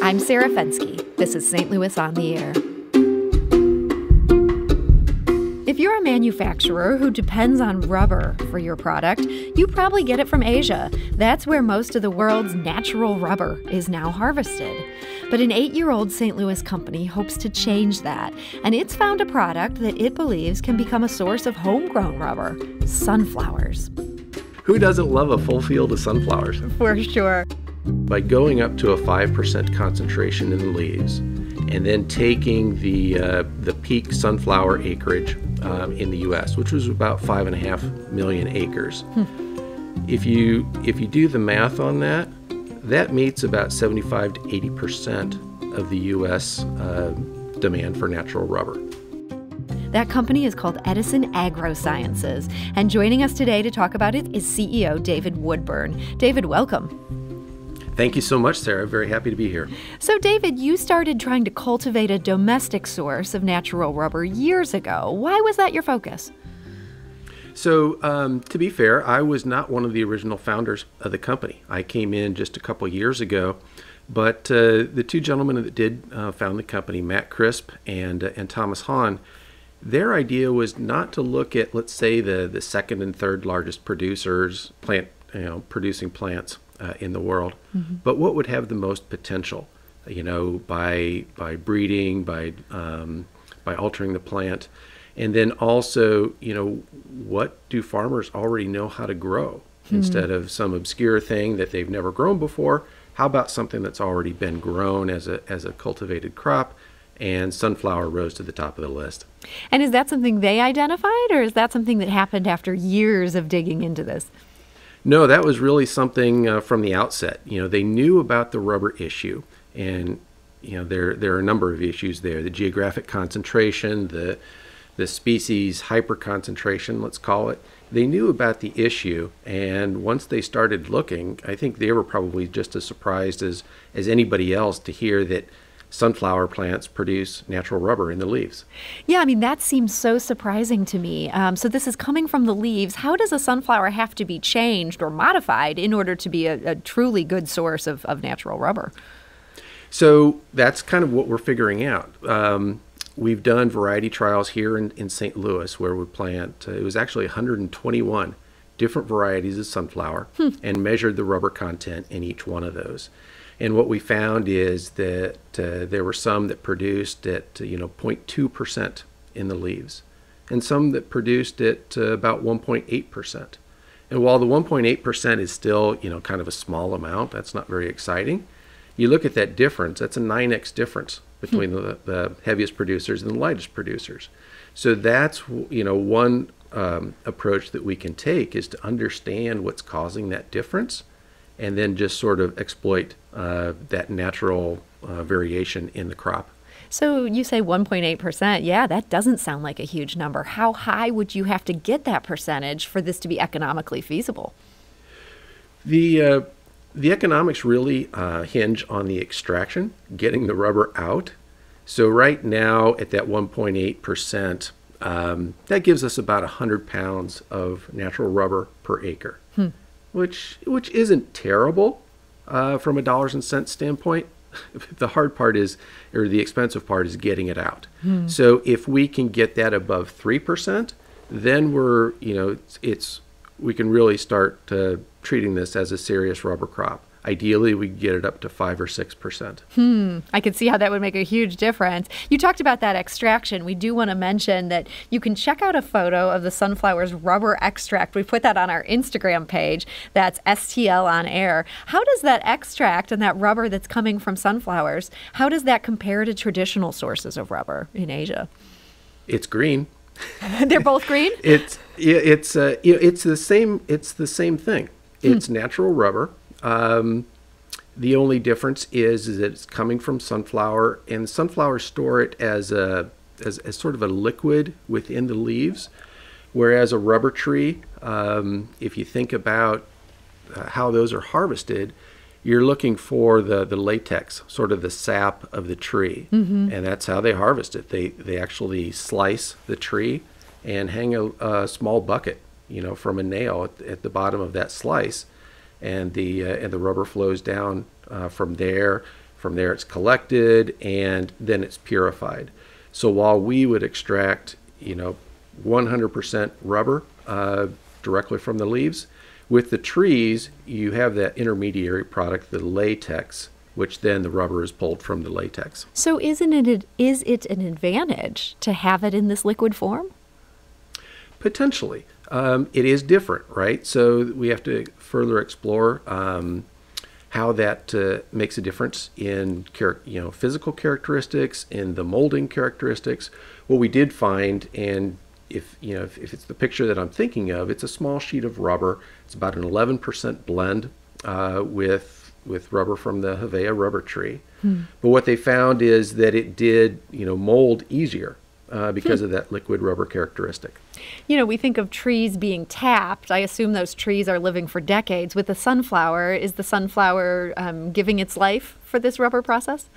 I'm Sarah Fensky. This is St. Louis on the Air. If you're a manufacturer who depends on rubber for your product, you probably get it from Asia. That's where most of the world's natural rubber is now harvested. But an 8-year-old St. Louis company hopes to change that, and it's found a product that it believes can become a source of homegrown rubber: sunflowers. Who doesn't love a full field of sunflowers? For sure. By going up to a 5% concentration in the leaves, and then taking the peak sunflower acreage in the U.S., which was about 5.5 million acres. If you do the math on that, that meets about 75 to 80% of the U.S. demand for natural rubber. That company is called Edison Agrosciences, and joining us today to talk about it is CEO David Woodburn. David, welcome. Thank you so much, Sarah. Very happy to be here. So, David, you started trying to cultivate a domestic source of natural rubber years ago. Why was that your focus? So, to be fair, I was not one of the original founders of the company. I came in just a couple years ago, but the two gentlemen that did found the company, Matt Crisp and Thomas Hahn, their idea was not to look at, let's say, the second and third largest producers, producing plants in the world, but what would have the most potential, by breeding, by altering the plant, and then also, what do farmers already know how to grow instead of some obscure thing that they've never grown before? How about something that's already been grown as a cultivated crop? And sunflower rose to the top of the list. And is that something they identified, or is that something that happened after years of digging into this? No, that was really something from the outset. They knew about the rubber issue, and there are a number of issues there: the geographic concentration, the species hyperconcentration, let's call it. They knew about the issue, and once they started looking, I think they were probably just as surprised as anybody else to hear that sunflower plants produce natural rubber in the leaves. Yeah, that seems so surprising to me. So this is coming from the leaves. How does a sunflower have to be changed or modified in order to be a truly good source of natural rubber? So that's kind of what we're figuring out. We've done variety trials here in St. Louis where we plant, it was actually 121 different varieties of sunflower and measured the rubber content in each one of those. And what we found is that there were some that produced at 0.2% in the leaves, and some that produced at about 1.8%. And while the 1.8% is still kind of a small amount, that's not very exciting. You look at that difference; that's a 9x difference between the heaviest producers and the lightest producers. So that's one approach that we can take, is to understand what's causing that difference, and then just sort of exploit that natural variation in the crop. So you say 1.8%. Yeah, that doesn't sound like a huge number. How high would you have to get that percentage for this to be economically feasible? The economics really hinge on the extraction, getting the rubber out. So right now at that 1.8%, that gives us about 100 pounds of natural rubber per acre. Which isn't terrible from a dollars and cents standpoint. The hard part is, or the expensive part is getting it out. So if we can get that above 3%, then we can really start treating this as a serious rubber crop. Ideally, we get it up to 5 or 6%. I could see how that would make a huge difference. You talked about that extraction. We do want to mention that you can check out a photo of the sunflower's rubber extract. We put that on our Instagram page. That's STL on Air. How does that extract and that rubber that's coming from sunflowers, how does that compare to traditional sources of rubber in Asia? It's green. They're both green? It's the same. It's the same thing. It's natural rubber. The only difference is that it's coming from sunflower, and sunflowers store it as sort of a liquid within the leaves, whereas a rubber tree, if you think about how those are harvested, you're looking for the latex, sort of the sap of the tree, and that's how they harvest it. They actually slice the tree and hang a small bucket, from a nail at the bottom of that slice. And the rubber flows down from there From there, it's collected, and then it's purified. So while we would extract, 100% rubber directly from the leaves, with the trees, you have that intermediary product, the latex, which then the rubber is pulled from the latex. So is it an advantage to have it in this liquid form? Potentially. It is different, right? So we have to further explore how that makes a difference in physical characteristics, in the molding characteristics. What we did find, and if it's the picture that I'm thinking of, it's a small sheet of rubber. It's about an 11% blend with rubber from the Hevea rubber tree. But what they found is that it did mold easier because of that liquid rubber characteristic. We think of trees being tapped. I assume those trees are living for decades. With the sunflower, is the sunflower giving its life for this rubber process?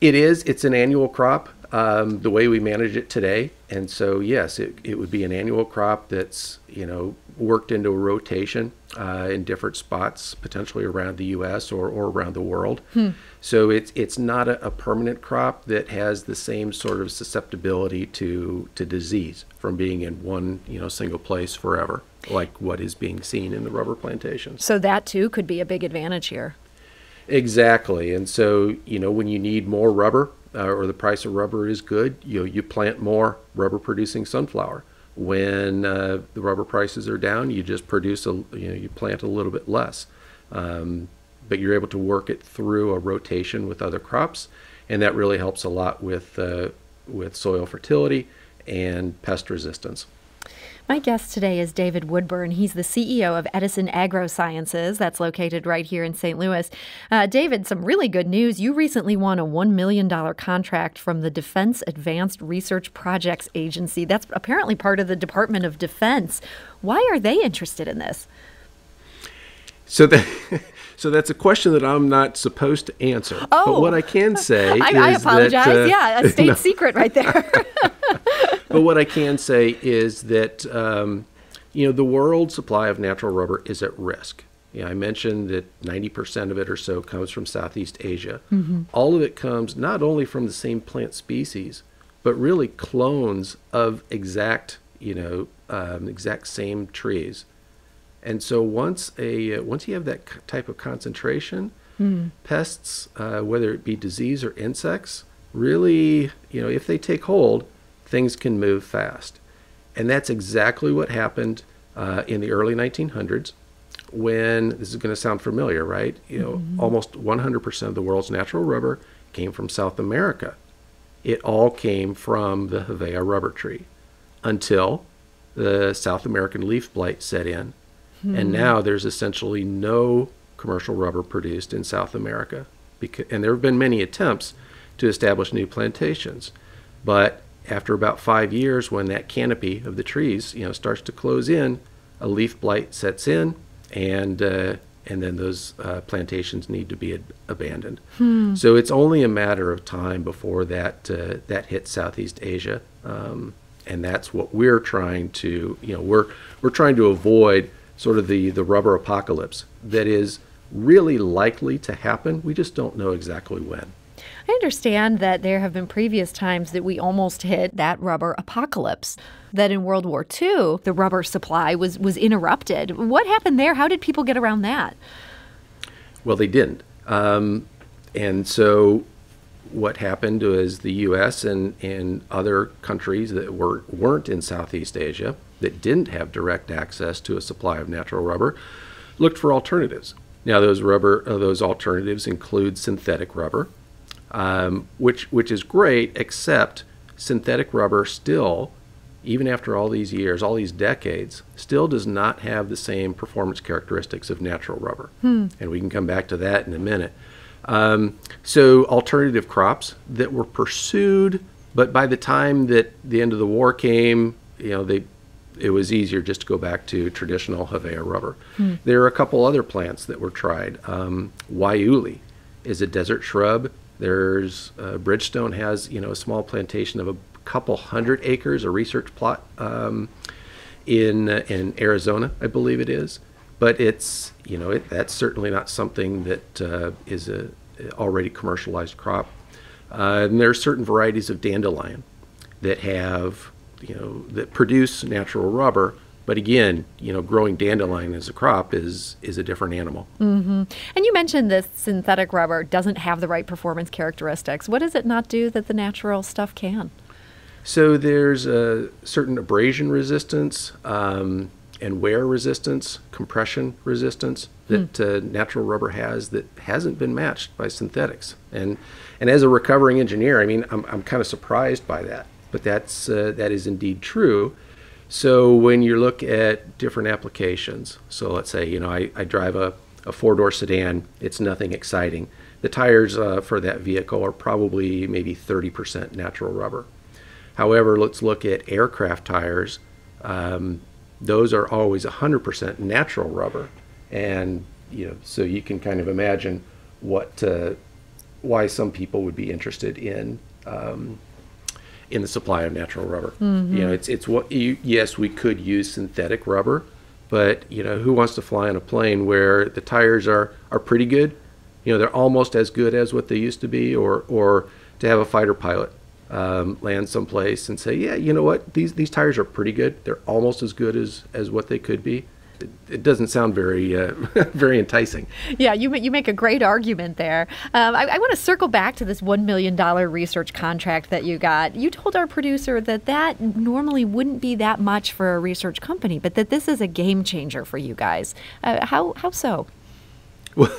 It is. It's an annual crop, the way we manage it today. And so, yes, it would be an annual crop that's, worked into a rotation in different spots, potentially around the U.S. or around the world. So it's not a permanent crop that has the same sort of susceptibility to disease from being in one, single place forever, like what is being seen in the rubber plantations. So that, too, could be a big advantage here. Exactly. And so, when you need more rubber or the price of rubber is good, you plant more rubber producing sunflower. When the rubber prices are down, you just produce you plant a little bit less. But you're able to work it through a rotation with other crops, and that really helps a lot with soil fertility and pest resistance. My guest today is David Woodburn. He's the CEO of Edison Agrosciences. That's located right here in St. Louis. David, some really good news. You recently won a $1 million contract from the Defense Advanced Research Projects Agency. That's apparently part of the Department of Defense. Why are they interested in this? So that's a question that I'm not supposed to answer. Oh. But what I can say is I apologize. that, A state secret right there. But what I can say is that, the world supply of natural rubber is at risk. I mentioned that 90% of it or so comes from Southeast Asia. All of it comes not only from the same plant species, but really clones of exact same trees. And so once you have that type of concentration, pests, whether it be disease or insects, really, if they take hold, things can move fast. And that's exactly what happened in the early 1900s when, this is going to sound familiar, right? Almost 100% of the world's natural rubber came from South America. It all came from the Hevea rubber tree until the South American leaf blight set in. And now there's essentially no commercial rubber produced in South America. And there have been many attempts to establish new plantations. But after about 5 years, when that canopy of the trees, starts to close in, a leaf blight sets in, and then those plantations need to be abandoned. So it's only a matter of time before that hits Southeast Asia, and that's what we're trying to, we're trying to avoid sort of the rubber apocalypse that is really likely to happen. We just don't know exactly when. I understand that there have been previous times that we almost hit that rubber apocalypse, that in World War II, the rubber supply was interrupted. What happened there? How did people get around that? Well, they didn't. And so what happened was the U.S. and other countries that weren't in Southeast Asia, that didn't have direct access to a supply of natural rubber, looked for alternatives. Now, those alternatives include synthetic rubber, which is great, except synthetic rubber still, even after all these years, all these decades, still does not have the same performance characteristics of natural rubber. And we can come back to that in a minute. So alternative crops that were pursued, but by the time that the end of the war came, it was easier just to go back to traditional Hevea rubber. There are a couple other plants that were tried. Waiuli is a desert shrub. There's Bridgestone has a small plantation of a couple hundred acres, a research plot in Arizona, I believe it is. But it's that's certainly not something that is already commercialized crop. And there are certain varieties of dandelion that have, that produce natural rubber. But again, growing dandelion as a crop is a different animal. Mm-hmm. And you mentioned this synthetic rubber doesn't have the right performance characteristics. What does it not do that the natural stuff can? So there's a certain abrasion resistance and wear resistance, compression resistance that natural rubber has that hasn't been matched by synthetics. And as a recovering engineer, I mean, I'm kind of surprised by that, but that is indeed true. So when you look at different applications, so let's say, I drive a four-door sedan, it's nothing exciting. The tires for that vehicle are probably maybe 30% natural rubber. However, let's look at aircraft tires. Those are always 100% natural rubber. And, so you can kind of imagine why some people would be interested in the supply of natural rubber. Mm-hmm. It's what yes, we could use synthetic rubber, but who wants to fly on a plane where the tires are pretty good? They're almost as good as what they used to be, or to have a fighter pilot land someplace and say, yeah, you know what, these tires are pretty good. They're almost as good as what they could be. It doesn't sound very very enticing. Yeah, you make a great argument there. I want to circle back to this $1 million research contract that you got. You told our producer that normally wouldn't be that much for a research company, but that this is a game changer for you guys. How so? Well,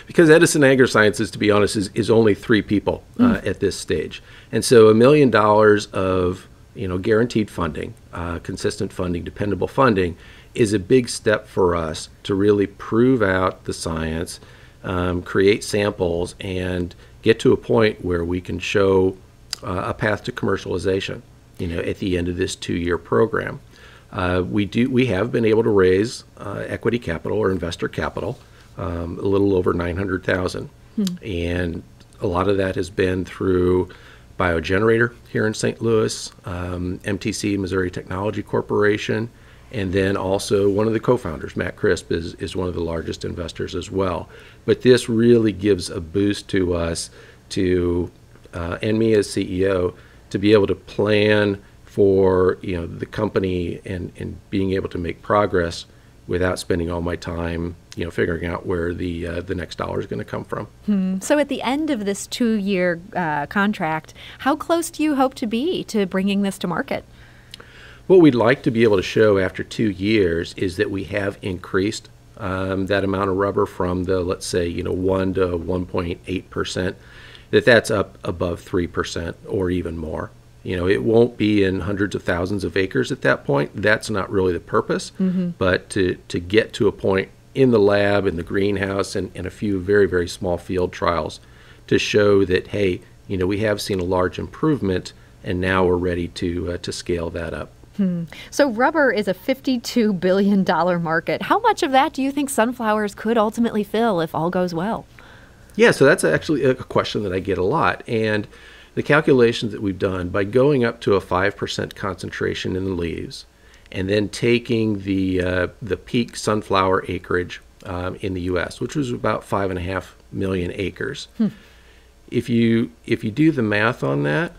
because Edison Agrosciences, to be honest, is only 3 people at this stage. And so $1 million of guaranteed funding, consistent funding, dependable funding, is a big step for us to really prove out the science, create samples, and get to a point where we can show a path to commercialization, at the end of this 2-year program. We have been able to raise equity capital or investor capital, a little over $900,000. And a lot of that has been through Biogenerator here in St. Louis, MTC, Missouri Technology Corporation, and then also one of the co-founders, Matt Crisp, is one of the largest investors as well. But this really gives a boost to us and me as CEO, to be able to plan for the company and being able to make progress without spending all my time figuring out where the next dollar is going to come from. So at the end of this 2-year contract, how close do you hope to be to bringing this to market? What we'd like to be able to show after 2 years is that we have increased that amount of rubber from the, let's say, 1 to 1.8%, that's up above 3% or even more. It won't be in hundreds of thousands of acres at that point. That's not really the purpose. But to get to a point in the lab, in the greenhouse, and a few very, very small field trials to show that, hey, we have seen a large improvement, and now we're ready to scale that up. So rubber is a $52 billion market. How much of that do you think sunflowers could ultimately fill if all goes well? Yeah, so that's actually a question that I get a lot. And the calculations that we've done, by going up to a 5% concentration in the leaves, and then taking the peak sunflower acreage in the U.S., which was about 5.5 million acres. If you do the math on that,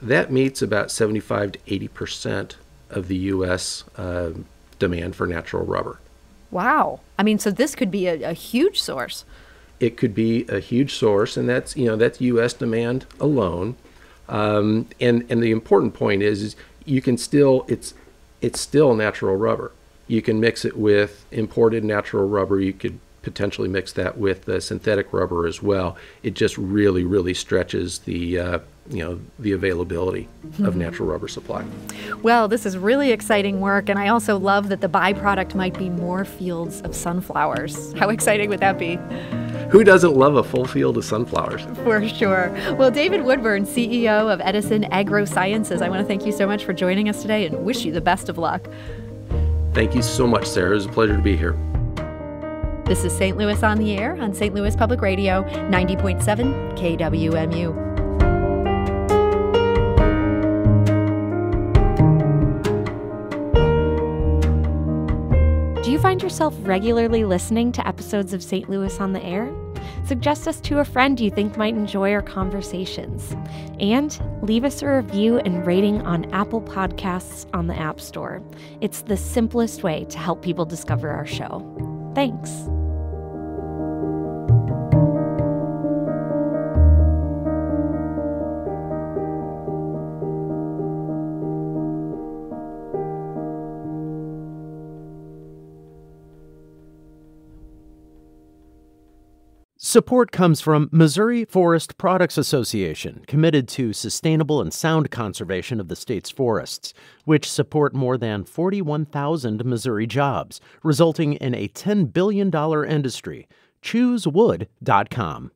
that meets about 75 to 80% of the U.S. demand for natural rubber. Wow. I mean, so this could be a huge source. It could be a huge source, and that's U.S. demand alone. And the important point is you can still, it's still natural rubber. You can mix it with imported natural rubber. You could potentially mix that with synthetic rubber as well. It just really, really stretches the availability of natural rubber supply. Well, this is really exciting work, and I also love that the byproduct might be more fields of sunflowers. How exciting would that be? Who doesn't love a full field of sunflowers? For sure. Well, David Woodburn, CEO of Edison Agrosciences, I want to thank you so much for joining us today and wish you the best of luck. Thank you so much, Sarah. It was a pleasure to be here. This is St. Louis on the Air on St. Louis Public Radio, 90.7 KWMU. Do you find yourself regularly listening to episodes of St. Louis on the Air? Suggest us to a friend you think might enjoy our conversations. And leave us a review and rating on Apple Podcasts on the App Store. It's the simplest way to help people discover our show. Thanks. Support comes from Missouri Forest Products Association, committed to sustainable and sound conservation of the state's forests, which support more than 41,000 Missouri jobs, resulting in a $10 billion industry. ChooseWood.com.